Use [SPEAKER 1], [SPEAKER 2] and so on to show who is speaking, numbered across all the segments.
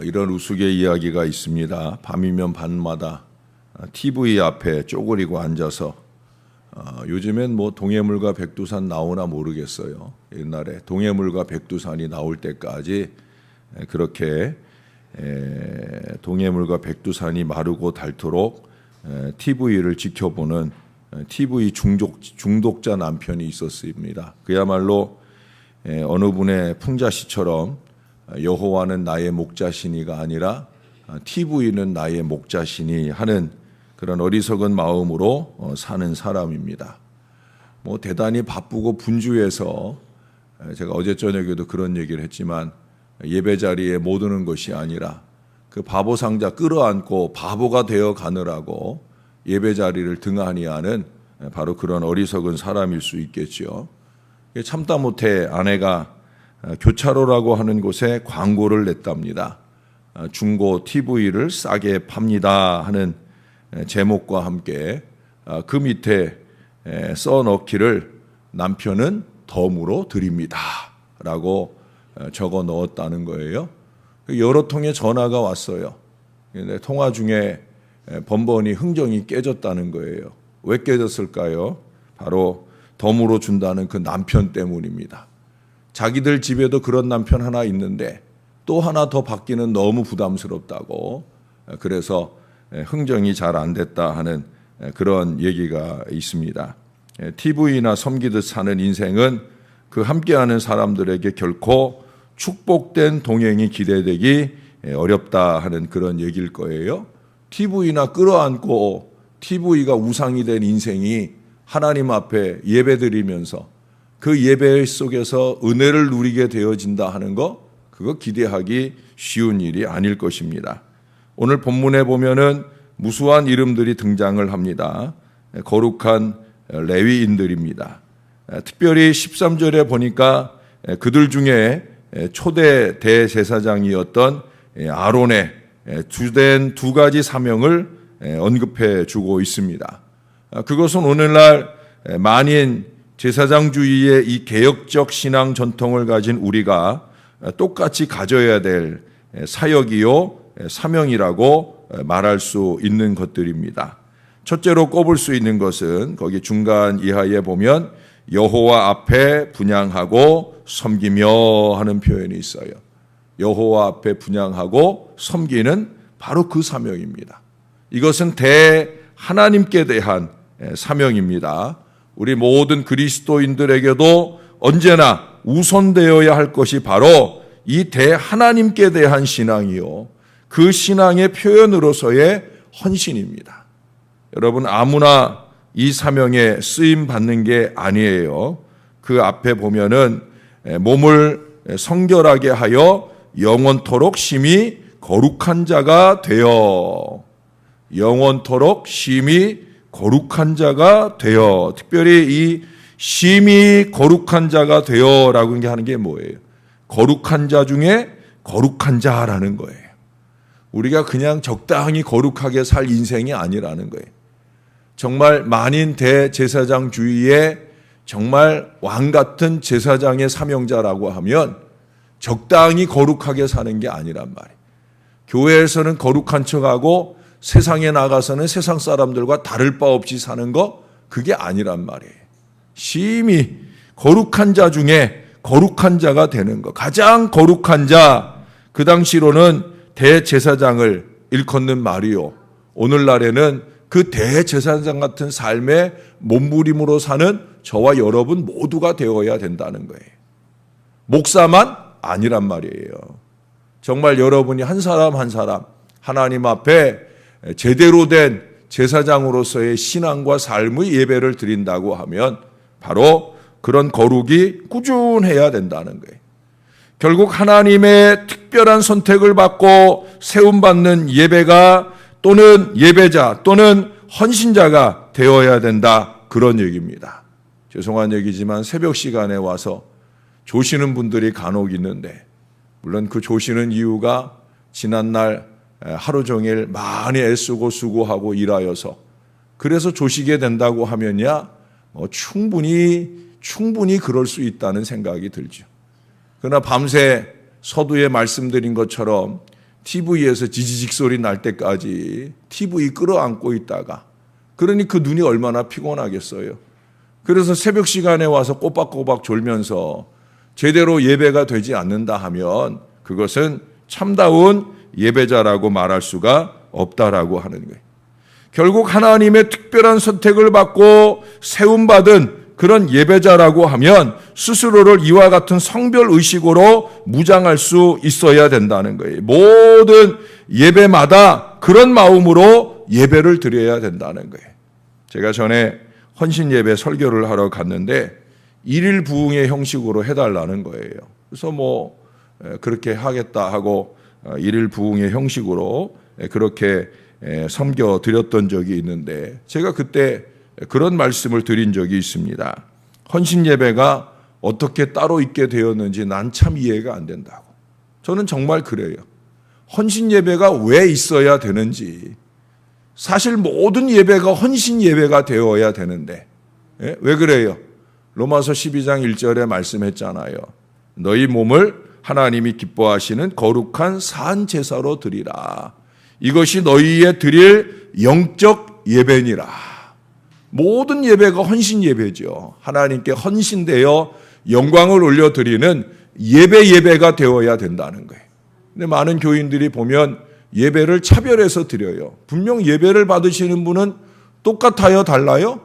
[SPEAKER 1] 이런 우스갯 이야기가 있습니다. 밤이면 밤마다 TV 앞에 쪼그리고 앉아서 요즘엔 뭐 동해물과 백두산 나오나 모르겠어요. 옛날에 동해물과 백두산이 나올 때까지 그렇게 동해물과 백두산이 마르고 닳도록 TV를 지켜보는 TV 중독자 남편이 있었습니다. 그야말로 어느 분의 풍자시처럼 여호와는 나의 목자시니가 아니라 TV는 나의 목자시니 하는 그런 어리석은 마음으로 사는 사람입니다. 뭐 대단히 바쁘고 분주해서 제가 어제 저녁에도 그런 얘기를 했지만 예배 자리에 못 오는 것이 아니라 그 바보 상자 끌어안고 바보가 되어 가느라고 예배 자리를 등한히 하는 바로 그런 어리석은 사람일 수 있겠죠. 참다 못해 아내가 교차로라고 하는 곳에 광고를 냈답니다. 중고 TV를 싸게 팝니다 하는 제목과 함께 그 밑에 써넣기를 남편은 덤으로 드립니다 라고 적어 넣었다는 거예요. 여러 통의 전화가 왔어요. 통화 중에 번번이 흥정이 깨졌다는 거예요. 왜 깨졌을까요? 바로 덤으로 준다는 그 남편 때문입니다. 자기들 집에도 그런 남편 하나 있는데 또 하나 더 받기는 너무 부담스럽다고, 그래서 흥정이 잘 안 됐다 하는 그런 얘기가 있습니다. TV나 섬기듯 사는 인생은 그 함께하는 사람들에게 결코 축복된 동행이 기대되기 어렵다 하는 그런 얘기일 거예요. TV나 끌어안고 TV가 우상이 된 인생이 하나님 앞에 예배드리면서 그 예배 속에서 은혜를 누리게 되어진다 하는 거, 그거 기대하기 쉬운 일이 아닐 것입니다. 오늘 본문에 보면은 무수한 이름들이 등장을 합니다. 거룩한 레위인들입니다. 특별히 13절에 보니까 그들 중에 초대 대제사장이었던 아론의 주된 두 가지 사명을 언급해 주고 있습니다. 그것은 오늘날 만인 제사장주의의 이 개혁적 신앙 전통을 가진 우리가 똑같이 가져야 될 사역이요 사명이라고 말할 수 있는 것들입니다. 첫째로 꼽을 수 있는 것은 거기 중간 이하에 보면 여호와 앞에 분향하고 섬기며 하는 표현이 있어요. 여호와 앞에 분향하고 섬기는 바로 그 사명입니다. 이것은 하나님께 대한 사명입니다. 우리 모든 그리스도인들에게도 언제나 우선되어야 할 것이 바로 이 하나님께 대한 신앙이요, 그 신앙의 표현으로서의 헌신입니다. 여러분, 아무나 이 사명에 쓰임 받는 게 아니에요. 그 앞에 보면은 몸을 성결하게 하여 영원토록 심히 거룩한 자가 되어, 영원토록 심히 거룩한 자가 되어, 특별히 이 심히 거룩한 자가 되어라고 하는 게 뭐예요? 거룩한 자 중에 거룩한 자라는 거예요. 우리가 그냥 적당히 거룩하게 살 인생이 아니라는 거예요. 정말 만인 대제사장주의의 정말 왕같은 제사장의 사명자라고 하면 적당히 거룩하게 사는 게 아니란 말이에요. 교회에서는 거룩한 척하고 세상에 나가서는 세상 사람들과 다를 바 없이 사는 거, 그게 아니란 말이에요. 심히 거룩한 자 중에 거룩한 자가 되는 것, 가장 거룩한 자, 그 당시로는 대제사장을 일컫는 말이요, 오늘날에는 그 대제사장 같은 삶의 몸부림으로 사는 저와 여러분 모두가 되어야 된다는 거예요. 목사만 아니란 말이에요. 정말 여러분이 한 사람 한 사람 하나님 앞에 제대로 된 제사장으로서의 신앙과 삶의 예배를 드린다고 하면 바로 그런 거룩이 꾸준해야 된다는 거예요. 결국 하나님의 특별한 선택을 받고 세움받는 예배가 또는 예배자 또는 헌신자가 되어야 된다, 그런 얘기입니다. 죄송한 얘기지만 새벽 시간에 와서 조시는 분들이 간혹 있는데, 물론 그 조시는 이유가 지난날 하루 종일 많이 애쓰고 수고하고 일하여서 그래서 조시게 된다고 하면야 충분히 그럴 수 있다는 생각이 들죠. 그러나 밤새 서두에 말씀드린 것처럼 TV에서 지지직 소리 날 때까지 TV 끌어안고 있다가, 그러니 그 눈이 얼마나 피곤하겠어요. 그래서 새벽 시간에 와서 꼬박꼬박 졸면서 제대로 예배가 되지 않는다 하면 그것은 참다운 예배자라고 말할 수가 없다라고 하는 거예요. 결국 하나님의 특별한 선택을 받고 세움받은 그런 예배자라고 하면 스스로를 이와 같은 성별의식으로 무장할 수 있어야 된다는 거예요. 모든 예배마다 그런 마음으로 예배를 드려야 된다는 거예요. 제가 전에 헌신예배 설교를 하러 갔는데 일일 부흥의 형식으로 해달라는 거예요. 그래서 그렇게 하겠다 하고 일일 부흥의 형식으로 그렇게 섬겨드렸던 적이 있는데, 제가 그때 그런 말씀을 드린 적이 있습니다. 헌신예배가 어떻게 따로 있게 되었는지 난 참 이해가 안 된다고. 저는 정말 그래요. 헌신예배가 왜 있어야 되는지. 사실 모든 예배가 헌신예배가 되어야 되는데 왜 그래요? 로마서 12장 1절에 말씀했잖아요. 너희 몸을 하나님이 기뻐하시는 거룩한 산 제사로 드리라. 이것이 너희의 드릴 영적 예배니라. 모든 예배가 헌신 예배죠. 하나님께 헌신되어 영광을 올려드리는 예배가 되어야 된다는 거예요. 근데 많은 교인들이 보면 예배를 차별해서 드려요. 분명 예배를 받으시는 분은 똑같아요, 달라요?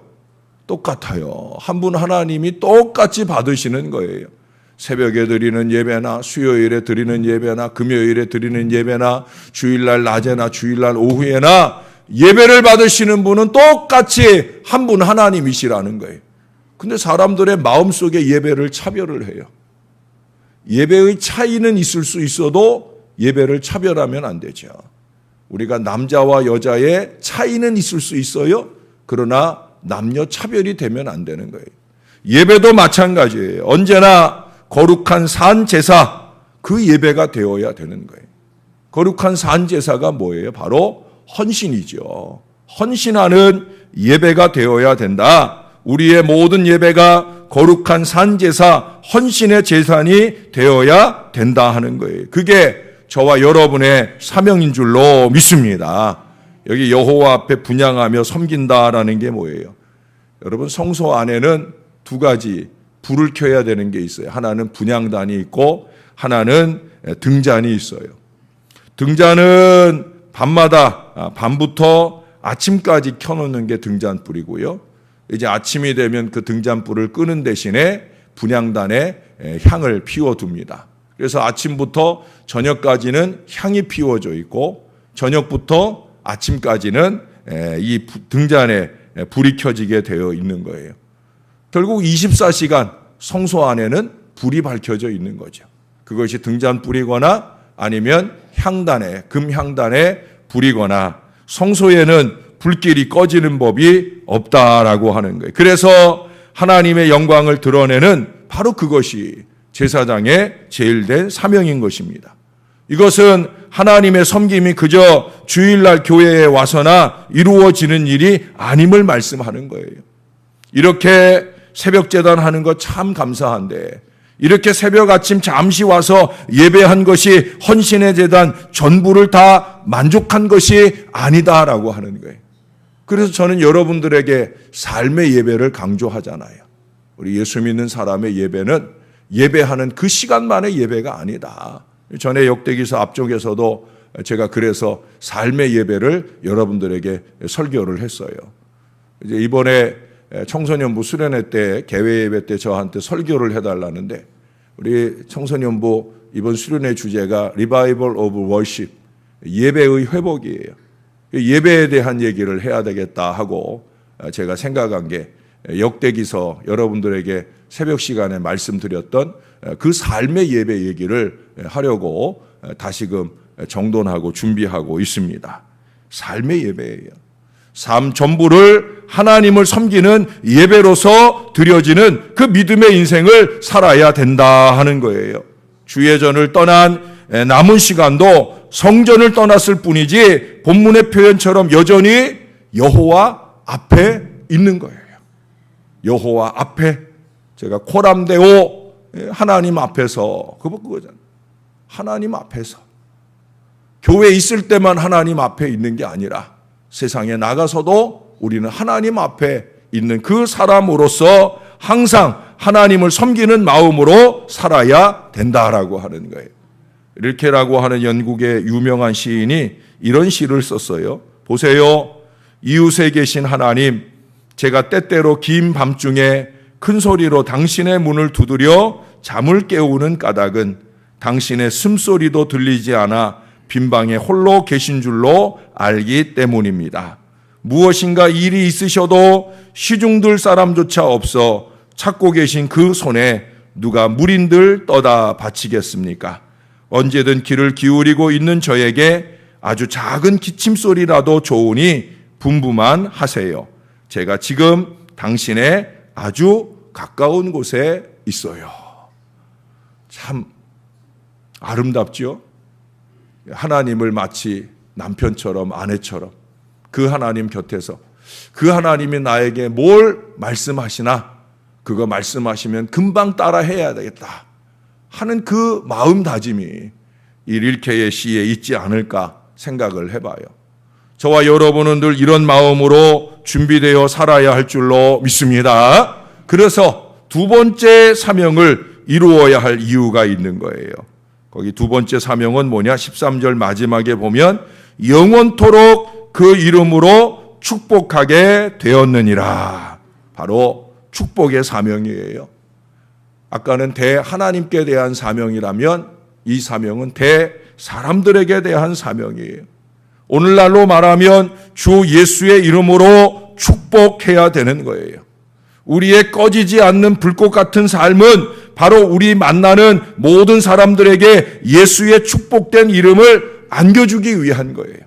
[SPEAKER 1] 똑같아요. 한 분 하나님이 똑같이 받으시는 거예요. 새벽에 드리는 예배나 수요일에 드리는 예배나 금요일에 드리는 예배나 주일날 낮에나 주일날 오후에나 예배를 받으시는 분은 똑같이 한 분 하나님이시라는 거예요. 근데 사람들의 마음속에 예배를 차별을 해요. 예배의 차이는 있을 수 있어도 예배를 차별하면 안 되죠. 우리가 남자와 여자의 차이는 있을 수 있어요. 그러나 남녀 차별이 되면 안 되는 거예요. 예배도 마찬가지예요. 언제나 거룩한 산 제사, 그 예배가 되어야 되는 거예요. 거룩한 산 제사가 뭐예요? 바로 헌신이죠. 헌신하는 예배가 되어야 된다. 우리의 모든 예배가 거룩한 산 제사, 헌신의 제산이 되어야 된다 하는 거예요. 그게 저와 여러분의 사명인 줄로 믿습니다. 여기 여호와 앞에 분향하며 섬긴다라는 게 뭐예요? 여러분, 성소 안에는 두 가지 불을 켜야 되는 게 있어요. 하나는 분향단이 있고 하나는 등잔이 있어요. 등잔은 밤부터 아침까지 켜놓는 게 등잔불이고요. 이제 아침이 되면 그 등잔불을 끄는 대신에 분향단에 향을 피워둡니다. 그래서 아침부터 저녁까지는 향이 피워져 있고 저녁부터 아침까지는 이 등잔에 불이 켜지게 되어 있는 거예요. 결국 24시간 성소 안에는 불이 밝혀져 있는 거죠. 그것이 등잔불이거나 아니면 향단에, 금향단에 불이거나, 성소에는 불길이 꺼지는 법이 없다라고 하는 거예요. 그래서 하나님의 영광을 드러내는 바로 그것이 제사장의 제일된 사명인 것입니다. 이것은 하나님의 섬김이 그저 주일날 교회에 와서나 이루어지는 일이 아님을 말씀하는 거예요. 이렇게 새벽 제단하는 거 참 감사한데 이렇게 새벽 아침 잠시 와서 예배한 것이 헌신의 제단 전부를 다 만족한 것이 아니다라고 하는 거예요. 그래서 저는 여러분들에게 삶의 예배를 강조하잖아요. 우리 예수 믿는 사람의 예배는 예배하는 그 시간만의 예배가 아니다. 전에 역대기서 앞쪽에서도 제가 그래서 삶의 예배를 여러분들에게 설교를 했어요. 이제 이번에 청소년부 수련회 때, 개회 예배 때 저한테 설교를 해달라는데, 우리 청소년부 이번 수련회 주제가 Revival of Worship, 예배의 회복이에요. 예배에 대한 얘기를 해야 되겠다 하고 제가 생각한 게 역대기서 여러분들에게 새벽 시간에 말씀드렸던 그 삶의 예배 얘기를 하려고 다시금 정돈하고 준비하고 있습니다. 삶의 예배예요. 삶 전부를 하나님을 섬기는 예배로서 드려지는 그 믿음의 인생을 살아야 된다 하는 거예요. 주의 전을 떠난 남은 시간도 성전을 떠났을 뿐이지 본문의 표현처럼 여전히 여호와 앞에 있는 거예요. 여호와 앞에, 제가 코람데오, 하나님 앞에서, 그거잖아요. 하나님 앞에서 교회에 있을 때만 하나님 앞에 있는 게 아니라 세상에 나가서도 우리는 하나님 앞에 있는 그 사람으로서 항상 하나님을 섬기는 마음으로 살아야 된다라고 하는 거예요. 릴케라고 하는 영국의 유명한 시인이 이런 시를 썼어요. 보세요. 이웃에 계신 하나님, 제가 때때로 긴 밤중에 큰 소리로 당신의 문을 두드려 잠을 깨우는 까닭은 당신의 숨소리도 들리지 않아 빈방에 홀로 계신 줄로 알기 때문입니다. 무엇인가 일이 있으셔도 시중들 사람조차 없어 찾고 계신 그 손에 누가 물인들 떠다 바치겠습니까? 언제든 귀를 기울이고 있는 저에게 아주 작은 기침소리라도 좋으니 분부만 하세요. 제가 지금 당신의 아주 가까운 곳에 있어요. 참 아름답죠? 하나님을 마치 남편처럼 아내처럼 그 하나님 곁에서 그 하나님이 나에게 뭘 말씀하시나 그거 말씀하시면 금방 따라 해야 되겠다 하는 그 마음다짐이 이 릴케의 시에 있지 않을까 생각을 해봐요. 저와 여러분은 늘 이런 마음으로 준비되어 살아야 할 줄로 믿습니다. 그래서 두 번째 사명을 이루어야 할 이유가 있는 거예요. 거기 두 번째 사명은 뭐냐? 13절 마지막에 보면 영원토록 그 이름으로 축복하게 되었느니라. 바로 축복의 사명이에요. 아까는 대하나님께 대한 사명이라면 이 사명은 대사람들에게 대한 사명이에요. 오늘날로 말하면 주 예수의 이름으로 축복해야 되는 거예요. 우리의 꺼지지 않는 불꽃 같은 삶은 바로 우리 만나는 모든 사람들에게 예수의 축복된 이름을 안겨주기 위한 거예요.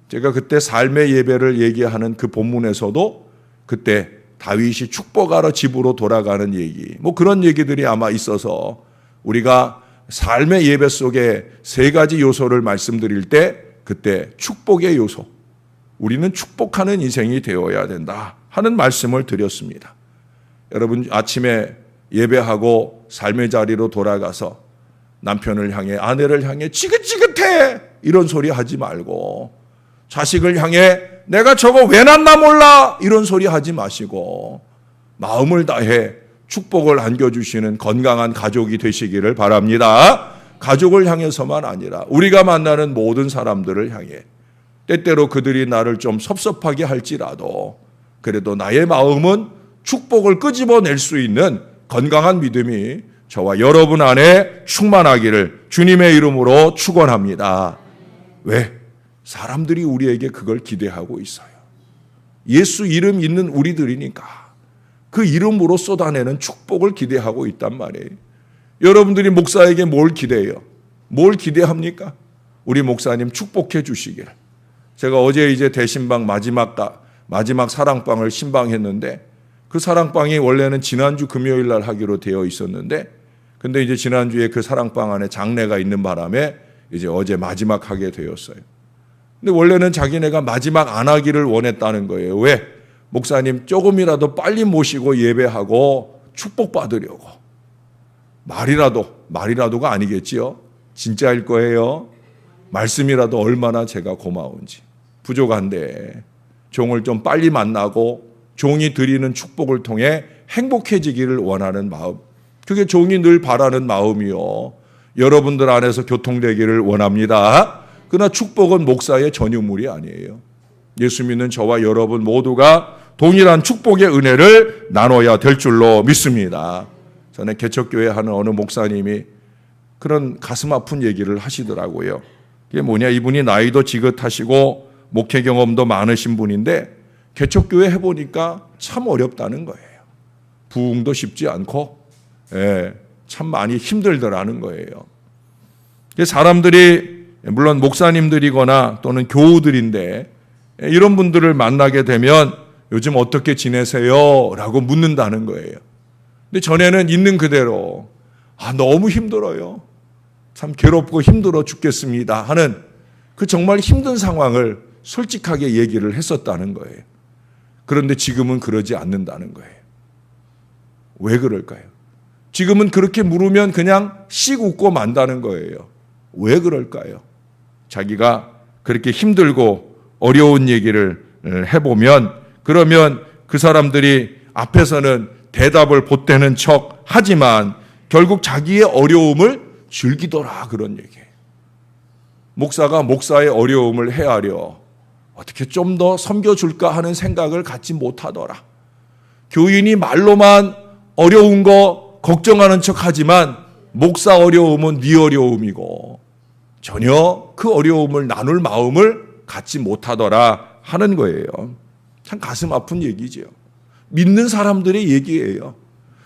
[SPEAKER 1] 제가 그때 삶의 예배를 얘기하는 그 본문에서도 그때 다윗이 축복하러 집으로 돌아가는 얘기, 뭐 그런 얘기들이 아마 있어서 우리가 삶의 예배 속에 세 가지 요소를 말씀드릴 때 그때 축복의 요소, 우리는 축복하는 인생이 되어야 된다 하는 말씀을 드렸습니다. 여러분 아침에 예배하고 삶의 자리로 돌아가서 남편을 향해 아내를 향해 지긋지긋해 이런 소리 하지 말고 자식을 향해 내가 저거 왜 낳나 몰라 이런 소리 하지 마시고 마음을 다해 축복을 안겨주시는 건강한 가족이 되시기를 바랍니다. 가족을 향해서만 아니라 우리가 만나는 모든 사람들을 향해 때때로 그들이 나를 좀 섭섭하게 할지라도 그래도 나의 마음은 축복을 끄집어낼 수 있는 건강한 믿음이 저와 여러분 안에 충만하기를 주님의 이름으로 축원합니다. 왜? 사람들이 우리에게 그걸 기대하고 있어요. 예수 이름 있는 우리들이니까 그 이름으로 쏟아내는 축복을 기대하고 있단 말이에요. 여러분들이 목사에게 뭘 기대해요? 뭘 기대합니까? 우리 목사님 축복해 주시기를. 제가 어제 이제 대신방 마지막 사랑방을 신방했는데 그 사랑방이 원래는 지난주 금요일 날 하기로 되어 있었는데 근데 이제 지난주에 그 사랑방 안에 장례가 있는 바람에 이제 어제 마지막 하게 되었어요. 근데 원래는 자기네가 마지막 안 하기를 원했다는 거예요. 왜? 목사님 조금이라도 빨리 모시고 예배하고 축복받으려고. 말이라도가 아니겠지요. 진짜일 거예요. 말씀이라도 얼마나 제가 고마운지. 부족한데 종을 좀 빨리 만나고 종이 드리는 축복을 통해 행복해지기를 원하는 마음. 그게 종이 늘 바라는 마음이요. 여러분들 안에서 교통되기를 원합니다. 그러나 축복은 목사의 전유물이 아니에요. 예수 믿는 저와 여러분 모두가 동일한 축복의 은혜를 나눠야 될 줄로 믿습니다. 전에 개척교회 하는 어느 목사님이 그런 가슴 아픈 얘기를 하시더라고요. 그게 뭐냐, 이분이 나이도 지긋하시고 목회 경험도 많으신 분인데 개척교회 해보니까 참 어렵다는 거예요. 부흥도 쉽지 않고 참 많이 힘들더라는 거예요. 사람들이 물론 목사님들이거나 또는 교우들인데 이런 분들을 만나게 되면 요즘 어떻게 지내세요? 라고 묻는다는 거예요. 근데 전에는 있는 그대로 너무 힘들어요. 참 괴롭고 힘들어 죽겠습니다 하는 그 정말 힘든 상황을 솔직하게 얘기를 했었다는 거예요. 그런데 지금은 그러지 않는다는 거예요. 왜 그럴까요? 지금은 그렇게 물으면 그냥 씩 웃고 만다는 거예요. 왜 그럴까요? 자기가 그렇게 힘들고 어려운 얘기를 해보면 그러면 그 사람들이 앞에서는 대답을 보태는 척 하지만 결국 자기의 어려움을 즐기더라 그런 얘기예요. 목사가 목사의 어려움을 헤아려 어떻게 좀 더 섬겨줄까 하는 생각을 갖지 못하더라. 교인이 말로만 어려운 거 걱정하는 척 하지만 목사 어려움은 네 어려움이고 전혀 그 어려움을 나눌 마음을 갖지 못하더라 하는 거예요. 참 가슴 아픈 얘기죠. 믿는 사람들의 얘기예요.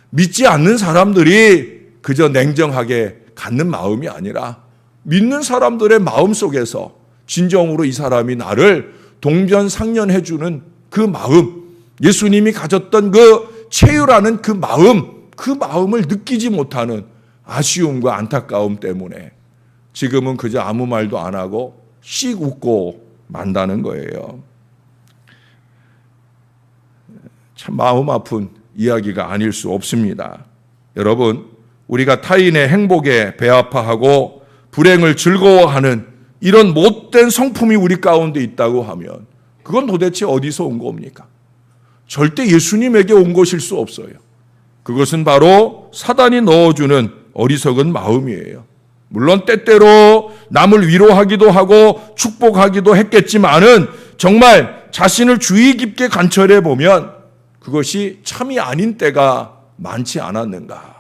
[SPEAKER 1] 믿지 않는 사람들이 그저 냉정하게 갖는 마음이 아니라 믿는 사람들의 마음 속에서 진정으로 이 사람이 나를 동변상련해 주는 그 마음, 예수님이 가졌던 그 체유라는 그 마음을 느끼지 못하는 아쉬움과 안타까움 때문에 지금은 그저 아무 말도 안 하고 씩 웃고 만다는 거예요. 참 마음 아픈 이야기가 아닐 수 없습니다. 여러분, 우리가 타인의 행복에 배아파하고 불행을 즐거워하는 이런 못된 성품이 우리 가운데 있다고 하면 그건 도대체 어디서 온 겁니까? 절대 예수님에게 온 것일 수 없어요. 그것은 바로 사단이 넣어주는 어리석은 마음이에요. 물론 때때로 남을 위로하기도 하고 축복하기도 했겠지만은 정말 자신을 주의 깊게 관찰해 보면 그것이 참이 아닌 때가 많지 않았는가.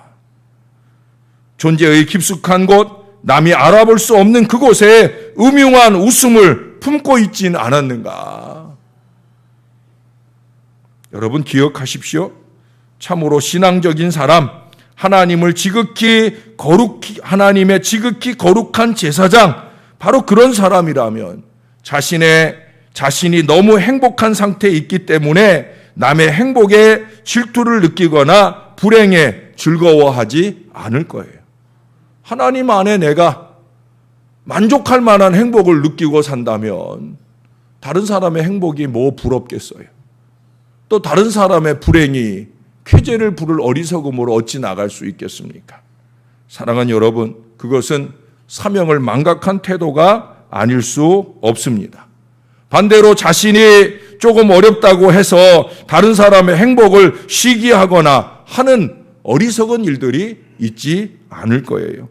[SPEAKER 1] 존재의 깊숙한 곳, 남이 알아볼 수 없는 그곳에 음흉한 웃음을 품고 있진 않았는가. 여러분 기억하십시오. 참으로 신앙적인 사람, 하나님의 지극히 거룩한 제사장, 바로 그런 사람이라면 자신이 너무 행복한 상태에 있기 때문에 남의 행복에 질투를 느끼거나 불행에 즐거워하지 않을 거예요. 하나님 안에 내가 만족할 만한 행복을 느끼고 산다면 다른 사람의 행복이 뭐 부럽겠어요. 또 다른 사람의 불행이 쾌재를 부를 어리석음으로 어찌 나갈 수 있겠습니까? 사랑하는 여러분, 그것은 사명을 망각한 태도가 아닐 수 없습니다. 반대로 자신이 조금 어렵다고 해서 다른 사람의 행복을 시기하거나 하는 어리석은 일들이 있지 않을 거예요.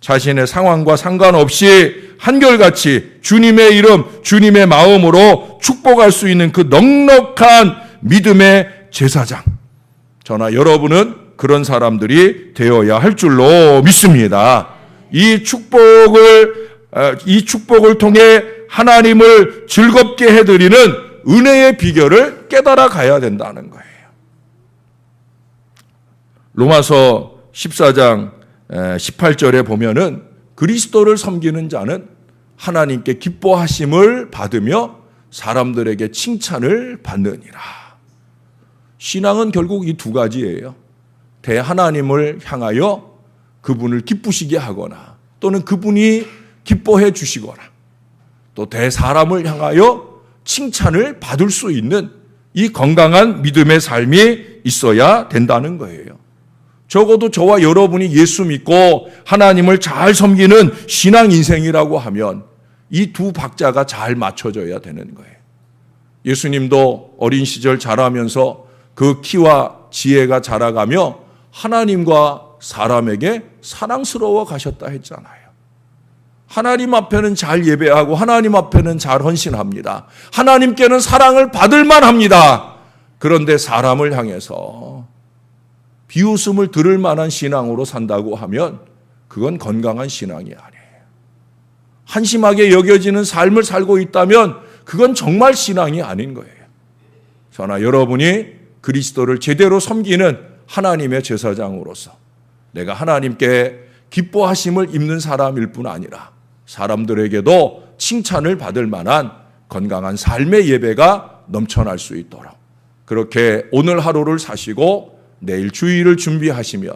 [SPEAKER 1] 자신의 상황과 상관없이 한결같이 주님의 이름, 주님의 마음으로 축복할 수 있는 그 넉넉한 믿음의 제사장. 저나 여러분은 그런 사람들이 되어야 할 줄로 믿습니다. 이 축복을 통해 하나님을 즐겁게 해드리는 은혜의 비결을 깨달아 가야 된다는 거예요. 로마서 14장 18절에 보면은 그리스도를 섬기는 자는 하나님께 기뻐하심을 받으며 사람들에게 칭찬을 받느니라. 신앙은 결국 이 두 가지예요. 대하나님을 향하여 그분을 기쁘시게 하거나 또는 그분이 기뻐해 주시거나 또 대사람을 향하여 칭찬을 받을 수 있는 이 건강한 믿음의 삶이 있어야 된다는 거예요. 적어도 저와 여러분이 예수 믿고 하나님을 잘 섬기는 신앙 인생이라고 하면 이 두 박자가 잘 맞춰져야 되는 거예요. 예수님도 어린 시절 자라면서 그 키와 지혜가 자라가며 하나님과 사람에게 사랑스러워 가셨다 했잖아요. 하나님 앞에는 잘 예배하고 하나님 앞에는 잘 헌신합니다. 하나님께는 사랑을 받을 만합니다. 그런데 사람을 향해서 비웃음을 들을 만한 신앙으로 산다고 하면 그건 건강한 신앙이 아니에요. 한심하게 여겨지는 삶을 살고 있다면 그건 정말 신앙이 아닌 거예요. 저나 여러분이 그리스도를 제대로 섬기는 하나님의 제사장으로서 내가 하나님께 기뻐하심을 입는 사람일 뿐 아니라 사람들에게도 칭찬을 받을 만한 건강한 삶의 예배가 넘쳐날 수 있도록 그렇게 오늘 하루를 사시고 내일 주일을 준비하시면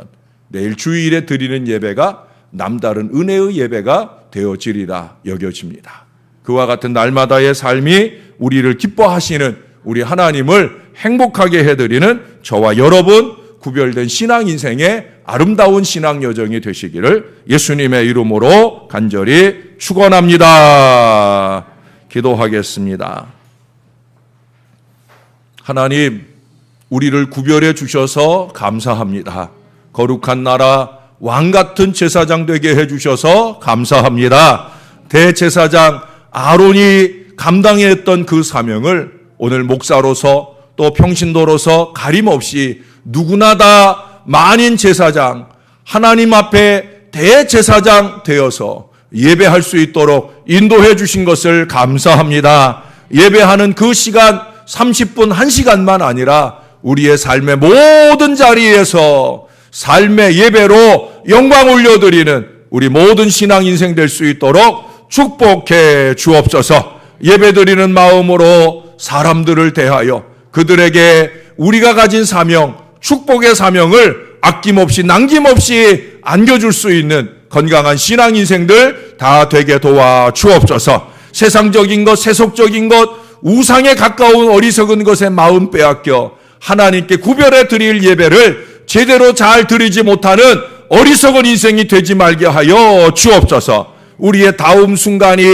[SPEAKER 1] 내일 주일에 드리는 예배가 남다른 은혜의 예배가 되어지리라 여겨집니다. 그와 같은 날마다의 삶이 우리를 기뻐하시는 우리 하나님을 행복하게 해드리는 저와 여러분 구별된 신앙 인생의 아름다운 신앙 여정이 되시기를 예수님의 이름으로 간절히 축원합니다. 기도하겠습니다. 하나님, 우리를 구별해 주셔서 감사합니다. 거룩한 나라 왕 같은 제사장 되게 해 주셔서 감사합니다. 대제사장 아론이 감당해야 했던 그 사명을 오늘 목사로서 또 평신도로서 가림없이 누구나 다 만인 제사장, 하나님 앞에 대제사장 되어서 예배할 수 있도록 인도해 주신 것을 감사합니다. 예배하는 그 시간 30분 1시간만 아니라 우리의 삶의 모든 자리에서 삶의 예배로 영광 올려드리는 우리 모든 신앙 인생 될 수 있도록 축복해 주옵소서. 예배드리는 마음으로 사람들을 대하여 그들에게 우리가 가진 사명, 축복의 사명을 아낌없이 남김없이 안겨줄 수 있는 건강한 신앙 인생들 다 되게 도와 주옵소서. 세상적인 것, 세속적인 것, 우상에 가까운 어리석은 것에 마음 빼앗겨 하나님께 구별해 드릴 예배를 제대로 잘 드리지 못하는 어리석은 인생이 되지 말게 하여 주옵소서. 우리의 다음 순간이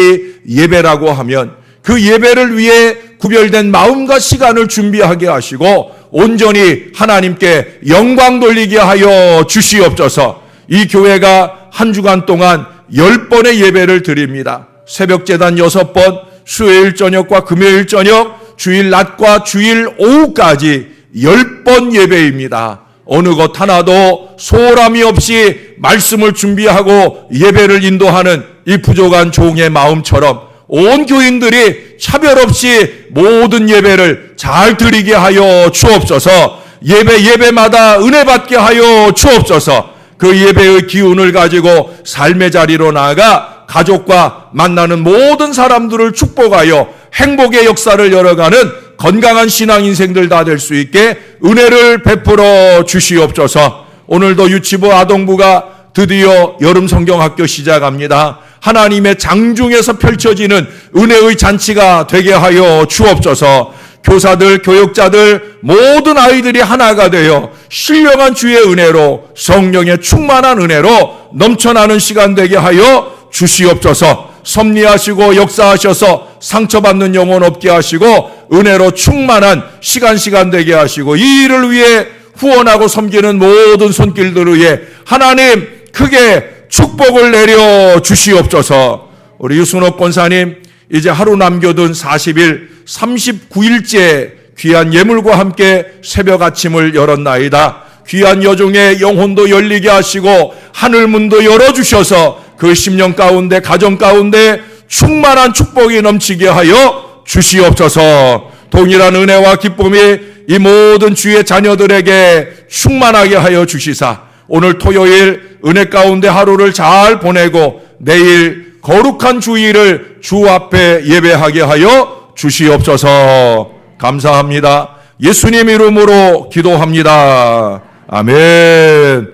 [SPEAKER 1] 예배라고 하면 그 예배를 위해 구별된 마음과 시간을 준비하게 하시고 온전히 하나님께 영광 돌리게 하여 주시옵소서. 이 교회가 한 주간 동안 10번의 예배를 드립니다. 새벽제단 6번, 수요일 저녁과 금요일 저녁, 주일 낮과 주일 오후까지 10번 예배입니다. 어느 것 하나도 소홀함이 없이 말씀을 준비하고 예배를 인도하는 이 부족한 종의 마음처럼 온 교인들이 차별 없이 모든 예배를 잘 드리게 하여 주옵소서. 예배마다 은혜 받게 하여 주옵소서. 그 예배의 기운을 가지고 삶의 자리로 나아가 가족과 만나는 모든 사람들을 축복하여 행복의 역사를 열어가는 건강한 신앙 인생들 다 될 수 있게 은혜를 베풀어 주시옵소서. 오늘도 유치부 아동부가 드디어 여름 성경학교 시작합니다. 하나님의 장중에서 펼쳐지는 은혜의 잔치가 되게 하여 주옵소서. 교사들, 교육자들, 모든 아이들이 하나가 되어 신령한 주의 은혜로 성령의 충만한 은혜로 넘쳐나는 시간 되게 하여 주시옵소서. 섭리하시고 역사하셔서 상처받는 영혼 없게 하시고 은혜로 충만한 시간 되게 하시고 이 일을 위해 후원하고 섬기는 모든 손길들 위해 하나님 크게 축복을 내려 주시옵소서. 우리 유순옥 권사님 이제 하루 남겨둔 40일 39일째 귀한 예물과 함께 새벽 아침을 열었나이다. 귀한 여종의 영혼도 열리게 하시고 하늘문도 열어주셔서 그 10년 가운데 가정 가운데 충만한 축복이 넘치게 하여 주시옵소서. 동일한 은혜와 기쁨이 이 모든 주의 자녀들에게 충만하게 하여 주시사 오늘 토요일 은혜 가운데 하루를 잘 보내고 내일 거룩한 주일을 주 앞에 예배하게 하여 주시옵소서. 감사합니다. 예수님 이름으로 기도합니다. 아멘.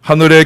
[SPEAKER 1] 하늘의